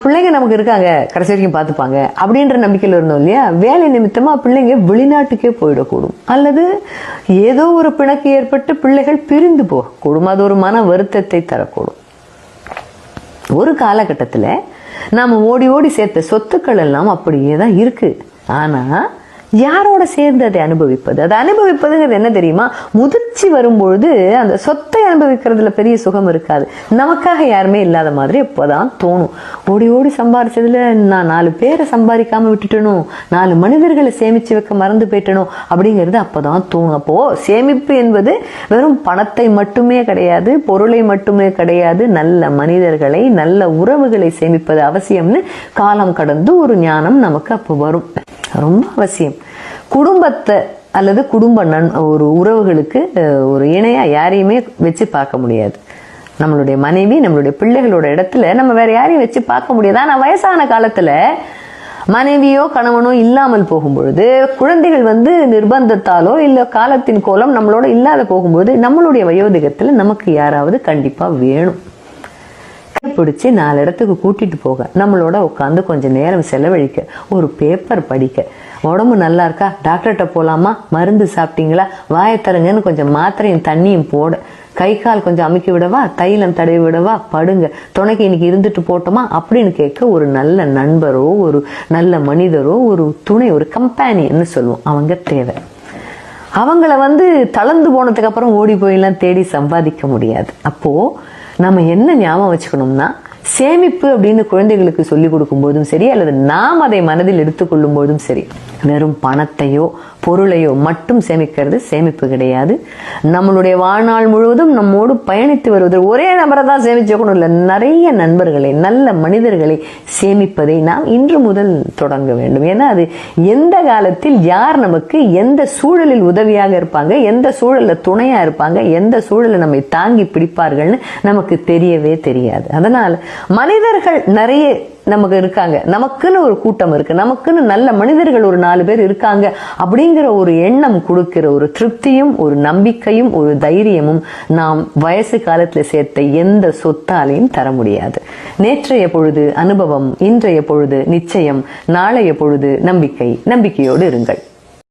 பிள்ளைங்க நமக்கு இருக்காங்க, கடைசி வரைக்கும் பார்த்துப்பாங்க அப்படின்ற நம்பிக்கையில் இருந்தோம் இல்லையா. வேலை நிமித்தமா பிள்ளைங்க வெளிநாட்டுக்கே போயிடக்கூடும், அல்லது ஏதோ ஒரு பிணக்கு ஏற்பட்டு பிள்ளைகள் பிரிந்து போகக்கூடும். அது ஒரு மன வருத்தத்தை தரக்கூடும். ஒரு காலகட்டத்தில் நாம ஓடி ஓடி சேர்த்த சொத்துக்கள் எல்லாம் அப்படியே தான் இருக்கு. ஆனா யாரோட சேர்ந்து அதை அனுபவிப்பது? அதை அனுபவிப்பதுங்கிறது என்ன தெரியுமா? முதிர்ச்சி வரும்பொழுது அந்த சொத்தை அனுபவிக்கிறதுல பெரிய சுகம் இருக்காது. நமக்காக யாருமே இல்லாத மாதிரி எப்போதான் தோணும். ஓடி ஓடி சம்பாரிச்சதுல நான் 4 பேரை சம்பாதிக்காம விட்டுட்டணும், 4 மனிதர்களை சேமிச்சு வைக்க மறந்து போயிட்டணும் அப்படிங்கிறது அப்போதான் தோணும். அப்போ சேமிப்பு என்பது வெறும் பணத்தை மட்டுமே கிடையாது, பொருளை மட்டுமே கிடையாது, நல்ல மனிதர்களை, நல்ல உறவுகளை சேமிப்பது அவசியம்னு காலம் கடந்து ஒரு ஞானம் நமக்கு அப்போ வரும். ரொம்ப அவசியம். குடும்பத்தை அல்லது குடும்ப ஒரு உறவுகளுக்கு ஒரு இணையா யாரையுமே வச்சு பார்க்க முடியாது. நம்மளுடைய மனைவி, நம்மளுடைய பிள்ளைகளோட இடத்துல நம்ம வேற யாரையும் வச்சு பார்க்க முடியாது. ஆனா வயசான காலத்துல மனைவியோ கணவனோ இல்லாமல் போகும்பொழுது, குழந்தைகள் நிர்பந்தத்தாலோ இல்ல காலத்தின் கோலம் நம்மளோட இல்லாத போகும்போது, நம்மளுடைய வயோதிகத்துல நமக்கு யாராவது கண்டிப்பா வேணும். பிடிச்சி 4 இடத்துக்கு கூட்டிட்டு போக, நம்மளோட உட்காந்து கொஞ்சம் நேரம் செலவழிக்க, ஒரு பேப்பர் படிக்க, உடம்பு நல்லா இருக்கா, டாக்டர்கிட்ட போலாமா, மருந்து சாப்பிட்டீங்களா, வாயத்தருங்கன்னு கொஞ்சம் மாத்திரையும் தண்ணியும் போட, கை கால் கொஞ்சம் அமுக்கி விடவா, தைலம் தடவி விடவா, படுங்க, துணைக்கு இன்னைக்கு இருந்துட்டு போட்டோமா அப்படின்னு கேட்க ஒரு நல்ல நண்பரோ, ஒரு நல்ல மனிதரோ, ஒரு துணை, ஒரு கம்பேனியன்னு சொல்லுவோம், அவங்க தேவை. அவங்கள தளர்ந்து போனதுக்கு அப்புறம் ஓடி போயெல்லாம் தேடி சம்பாதிக்க முடியாது. அப்போ நம்ம என்ன ஞாபகம் வச்சுக்கணும்னா, சேமிப்பு அப்படின்னு குழந்தைகளுக்கு சொல்லிக் கொடுக்கும் போதும் சரி, அல்லது நாம் அதை மனதில் எடுத்துக்கொள்ளும் போதும் சரி, வெறும் பணத்தையோ பொருளையோ மட்டும் சேமிக்கிறது சேமிப்பு கிடையாது. நம்மளுடைய வாழ்நாள் முழுவதும் நம்மோடு பயணித்து வருவது ஒரே நபரை தான் சேமிச்சுக்கணும் இல்லை, நிறைய நண்பர்களை, நல்ல மனிதர்களை சேமிப்பதை நாம் இன்று முதல் தொடங்க வேண்டும். ஏன்னா அது எந்த காலத்தில் யார் நமக்கு எந்த சூழலில் உதவியாக இருப்பாங்க, எந்த சூழல்ல துணையா இருப்பாங்க, எந்த சூழலை நம்மை தாங்கி பிடிப்பார்கள்னு நமக்கு தெரியவே தெரியாது. அதனால மனிதர்கள் நிறைய நமக்கு இருக்காங்க, நமக்குன்னு ஒரு கூட்டம் இருக்கு, நமக்குன்னு நல்ல மனிதர்கள் ஒரு 4 பேர் இருக்காங்க அப்படிங்கிற ஒரு எண்ணம் கொடுக்கிற ஒரு திருப்தியும், ஒரு நம்பிக்கையும், ஒரு தைரியமும் நாம் வயசு காலத்துல சேர்த்த எந்த சொத்தாலையும் தர முடியாது. நேற்றைய பொழுது அனுபவம், இன்றைய பொழுது நிச்சயம், நாளைய பொழுது நம்பிக்கை. நம்பிக்கையோடு இருங்கள்.